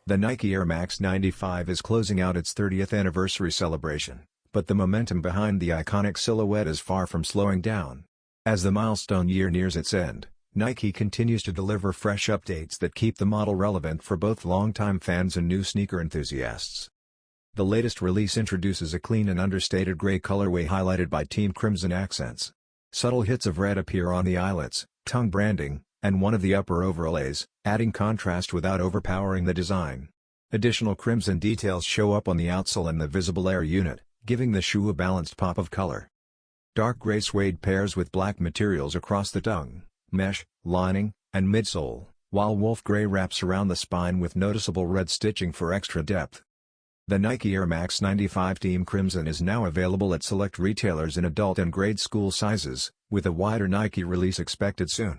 The Nike Air Max 95 is closing out its 30th anniversary celebration, but the momentum behind the iconic silhouette is far from slowing down. As the milestone year nears its end, Nike continues to deliver fresh updates that keep the model relevant for both longtime fans and new sneaker enthusiasts. The latest release introduces a clean and understated gray colorway highlighted by team crimson accents. Subtle hits of red appear on the eyelets, tongue branding, and one of the upper overlays, adding contrast without overpowering the design. Additional crimson details show up on the outsole and the visible air unit, giving the shoe a balanced pop of color. Dark gray suede pairs with black materials across the tongue, mesh, lining, and midsole, while wolf gray wraps around the spine with noticeable red stitching for extra depth. The Nike Air Max 95 Team Crimson is now available at select retailers in adult and grade school sizes, with a wider Nike release expected soon.